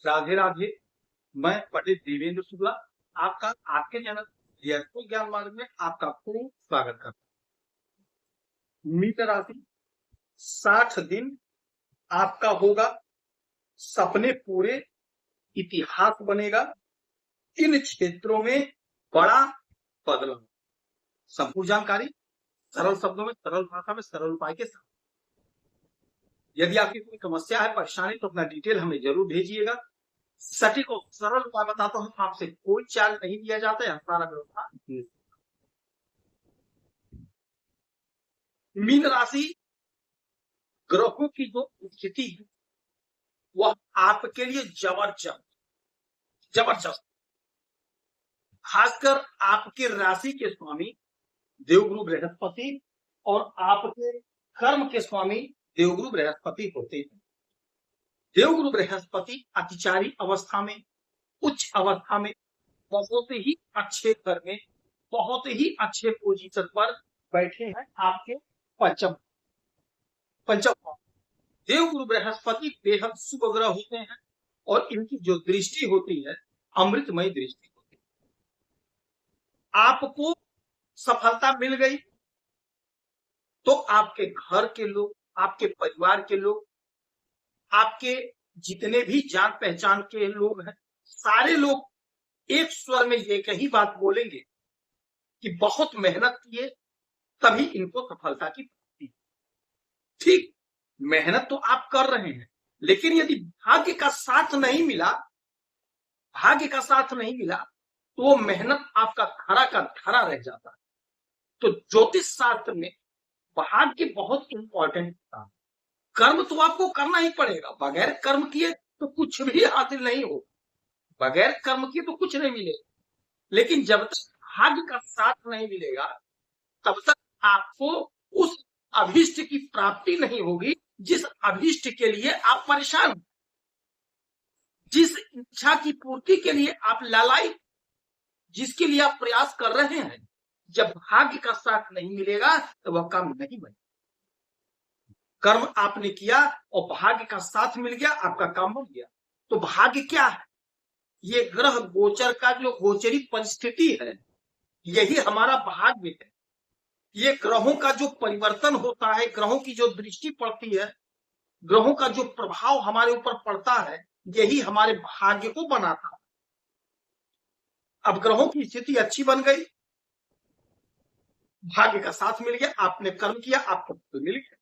राधे राधे। मैं पंडित देवेंद्र शुक्ला आपका आपके चैनल रियलिटी ज्ञान मार्ग में आपका खूब स्वागत करता हूँ। मीन राशि 60 दिन आपका होगा, सपने पूरे, इतिहास बनेगा। इन क्षेत्रों में बड़ा बदलाव। संपूर्ण जानकारी सरल शब्दों में, सरल भाषा में, सरल उपाय के साथ। यदि आपकी कोई समस्या है, परेशानी, तो अपना डिटेल हमें जरूर भेजिएगा। सटीक और सरल उपाय बताता हूँ। आपसे कोई चार्ज नहीं दिया जाता है, सारा व्यवस्था। मीन राशि ग्रहों की जो स्थिति है वह आपके लिए जबरदस्त। खासकर आपके राशि के स्वामी देवगुरु बृहस्पति और आपके कर्म के स्वामी देवगुरु बृहस्पति होते हैं। देवगुरु बृहस्पति अतिचारी अवस्था में, उच्च अवस्था में, बहुत ही अच्छे घर में, बहुत ही अच्छे पोजीशन पर बैठे हैं आपके पंचम भाव। देवगुरु बृहस्पति बेहद शुभ ग्रह होते हैं और इनकी जो दृष्टि होती है अमृतमय दृष्टि होती है। आपको सफलता मिल गई तो आपके घर के लोग, आपके परिवार के लोग, आपके जितने भी जान पहचान के लोग हैं, सारे लोग एक स्वर में एक ही बात बोलेंगे कि बहुत मेहनत किए तभी इनको सफलता की प्राप्ति। ठीक, मेहनत तो आप कर रहे हैं, लेकिन यदि भाग्य का साथ नहीं मिला तो वो मेहनत आपका खरा का खरा रह जाता है। तो ज्योतिष शास्त्र में भाग्य बहुत इंपॉर्टेंट होता है। कर्म तो आपको करना ही पड़ेगा, बगैर कर्म किए तो कुछ भी हासिल नहीं हो, बगैर कर्म किए तो कुछ नहीं मिलेगा। लेकिन जब तक भाग्य का साथ नहीं मिलेगा तब तक आपको उस अभीष्ट की प्राप्ति नहीं होगी जिस अभीष्ट के लिए आप परेशान, जिस इच्छा की पूर्ति के लिए आप लालायित, जिसके लिए आप प्रयास कर रहे हैं, जब भाग्य का साथ नहीं मिलेगा तो वह काम नहीं बनेगा। कर्म आपने किया और भाग्य का साथ मिल गया, आपका काम बन गया। तो भाग्य क्या है? ये ग्रह गोचर का जो गोचरित परिस्थिति है, यही हमारा भाग्य है। ये ग्रहों का जो परिवर्तन होता है, ग्रहों की जो दृष्टि पड़ती है, ग्रहों का जो प्रभाव हमारे ऊपर पड़ता है, यही हमारे भाग्य को बनाता है। अब ग्रहों की स्थिति अच्छी बन गई, भाग्य का साथ मिल गया, आपने कर्म किया, आपको फल मिल गया,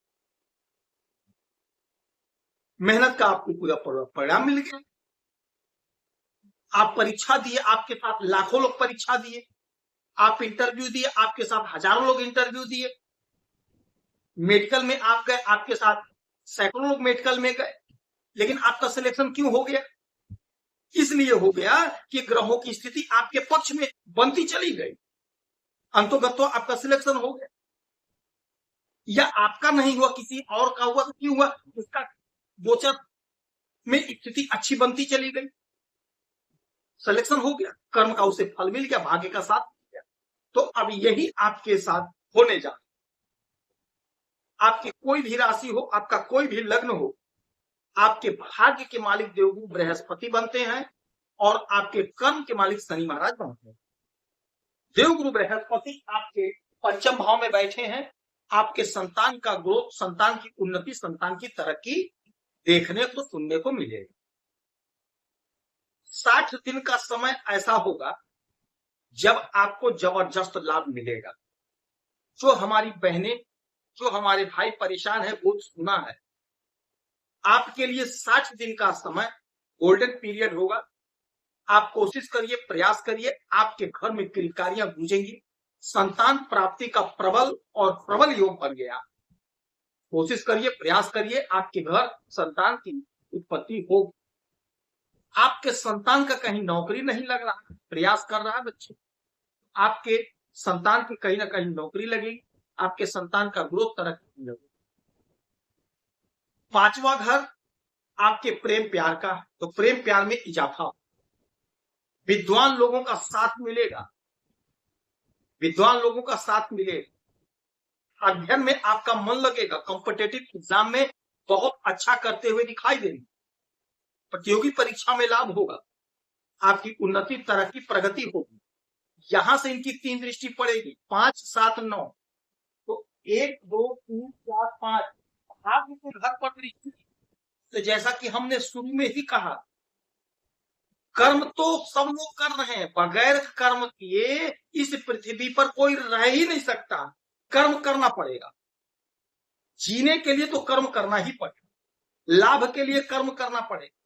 मेहनत का आपको पूरा परिणाम मिल गया। आप परीक्षा दिए, आपके साथ लाखों लोग परीक्षा दिए, आप इंटरव्यू दिए, आपके साथ हजारों लोग इंटरव्यू दिए, मेडिकल में आप गए, आपके साथ सैकड़ों लोग मेडिकल में गए, लेकिन आपका सिलेक्शन क्यों हो गया? इसलिए हो गया कि ग्रहों की स्थिति आपके पक्ष में बनती चली गई, अंतोगत्वा आपका सिलेक्शन हो गया। या आपका नहीं हुआ, किसी और का हुआ, तो क्यों हुआ? उसका गोचर में स्थिति अच्छी बनती चली गई, सिलेक्शन हो गया, कर्म का उसे फल मिल गया, भाग्य का साथ मिल गया। तो अब यही आपके साथ होने जा, आपकी कोई भी राशि हो, आपका कोई भी लग्न हो, आपके भाग्य के मालिक देवगुरु बृहस्पति बनते हैं और आपके कर्म के मालिक शनि महाराज बनते हैं। देवगुरु बृहस्पति आपके पंचम भाव में बैठे हैं। आपके संतान का ग्रोथ, संतान की उन्नति, संतान की तरक्की देखने को, सुनने को मिलेगा। 60 दिन का समय ऐसा होगा जब आपको जबरदस्त लाभ मिलेगा। जो हमारी बहनें, जो हमारे भाई परेशान है, वो सुना है, आपके लिए 60 दिन का समय गोल्डन पीरियड होगा। आप कोशिश करिए, प्रयास करिए, आपके घर में किलकारियां गूंजेंगी, संतान प्राप्ति का प्रबल योग बन गया। कोशिश करिए, प्रयास करिए, आपके घर संतान की उत्पत्ति होगी। आपके संतान का कहीं नौकरी नहीं लग रहा, प्रयास कर रहा है बच्चे, आपके संतान की कहीं ना कहीं नौकरी लगेगी, आपके संतान का ग्रोथ तरक्की लगेगी। 5वां घर आपके प्रेम प्यार का, तो प्रेम प्यार में इजाफा, विद्वान लोगों का साथ मिलेगा, विद्वान लोगों का साथ मिलेगा, अध्ययन में आपका मन लगेगा, कॉम्पिटिटिव एग्जाम में बहुत अच्छा करते हुए दिखाई देंगे। प्रतियोगी परीक्षा में लाभ होगा, आपकी उन्नति, तरक्की, प्रगति होगी। यहां से इनकी 3 दृष्टि पड़ेगी, 5, 7, 9। तो 1, 2, 3, 4, 5 भाग्य के घर पर दृष्टि। तो जैसा कि हमने शुरू में ही कहा, कर्म तो सब लोग कर रहे हैं, बगैर कर्म किए इस पृथ्वी पर कोई रह ही नहीं सकता। कर्म करना पड़ेगा, जीने के लिए तो कर्म करना ही पड़ेगा, लाभ के लिए कर्म करना पड़ेगा,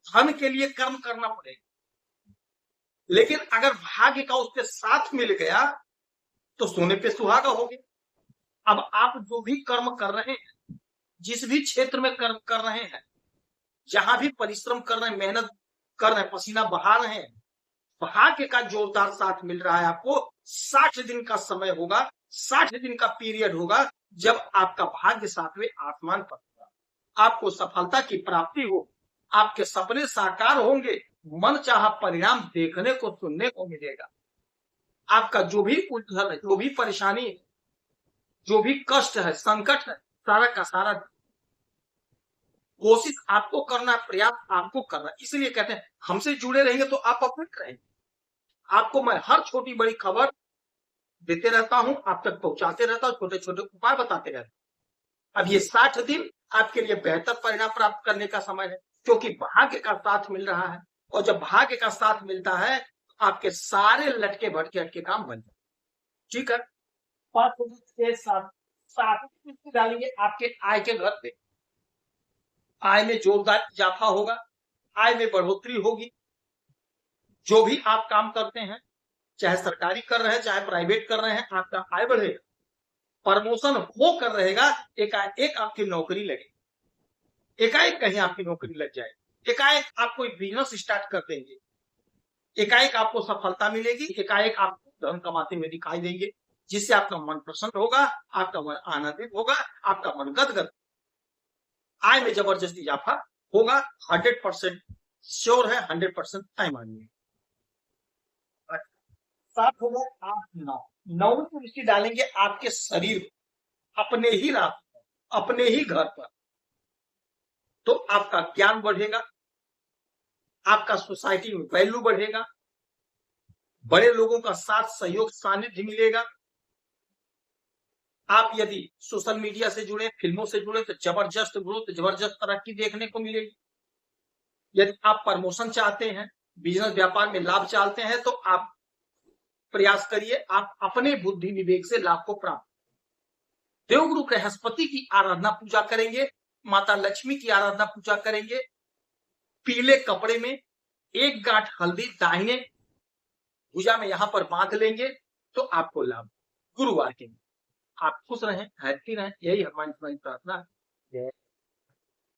धन के लिए कर्म करना पड़ेगा। लेकिन अगर भाग्य का उसके साथ मिल गया तो सोने पे सुहागा हो गया। अब आप जो भी कर्म कर रहे हैं, जिस भी क्षेत्र में कर्म कर रहे हैं, जहां भी परिश्रम कर रहे हैं, मेहनत कर रहे हैं, पसीना बहा रहे हैं, भाग्य का जोरदार साथ मिल रहा है। आपको 60 दिन का समय होगा, 60 दिन का पीरियड होगा, जब आपका भाग्य 7वें आसमान पर होगा, आपको सफलता की प्राप्ति हो, आपके सपने साकार होंगे, मन चाहा परिणाम देखने को, सुनने को मिलेगा। आपका जो भी उलझन है, जो भी परेशानी है, जो भी कष्ट है, संकट है, सारा का सारा कोशिश आपको करना, प्रयास आपको करना। इसलिए कहते हैं हमसे जुड़े रहेंगे तो आप अपडेट रहेंगे। आपको मैं हर छोटी बड़ी खबर देते रहता हूं, आप तक पहुंचाते रहता हूं, छोटे छोटे उपाय बताते रहता हूं। अब ये 60 दिन आपके लिए बेहतर परिणाम प्राप्त करने का समय है, क्योंकि भाग्य का साथ मिल रहा है। और जब भाग्य का साथ मिलता है तो आपके सारे लटके भटके हटके काम बन जाते। ठीक है, 5 6 7 7 डालेंगे आपके आय के घर पे। आय में जोरदार इजाफा होगा, आय में बढ़ोतरी होगी। जो भी आप काम करते हैं, चाहे सरकारी कर रहे हैं, चाहे प्राइवेट कर रहे हैं, आपका आय बढ़ेगा, प्रमोशन हो कर रहेगा। एकाएक आपकी नौकरी लगेगी, एकाएक कहीं आपकी नौकरी लग जाएगी, एकाएक आप कोई बिजनेस स्टार्ट कर देंगे, एकाएक आपको सफलता मिलेगी, एकाएक आपको धन कमाते हुए दिखाई देंगे, जिससे आपका मन प्रसन्न होगा, आपका मन आनंदित होगा, आपका मन गदगद। आय में जबरदस्त इजाफा होगा, 100% श्योर है, 100% तय मानिए। 7 हो गए, 8, 9। 9 की दृष्टि डालेंगे आपके शरीर, अपने ही रास्ते, अपने ही घर पर। तो आपका ज्ञान बढ़ेगा, आपका सोसाइटी में वैल्यू बढ़ेगा, बड़े लोगों का साथ सहयोग सानिध्य मिलेगा। आप यदि सोशल मीडिया से जुड़े, फिल्मों से जुड़े, तो जबरदस्त ग्रोथ, जबरदस्त तरक्की देखने को मिलेगी। यदि आप प्रमोशन चाहते हैं, बिजनेस व्यापार में लाभ चाहते हैं, तो आप प्रयास करिए, आप अपने बुद्धि विवेक से लाभ को प्राप्त। देवगुरु बृहस्पति की आराधना पूजा करेंगे, माता लक्ष्मी की आराधना पूजा करेंगे, पीले कपड़े में 1 गांठ हल्दी दाहिने भुजा में यहां पर बांध लेंगे तो आपको लाभ। गुरुवार के दिन आप खुश रहें, हैप्पी रहें, यही हमारी प्रार्थना है। जय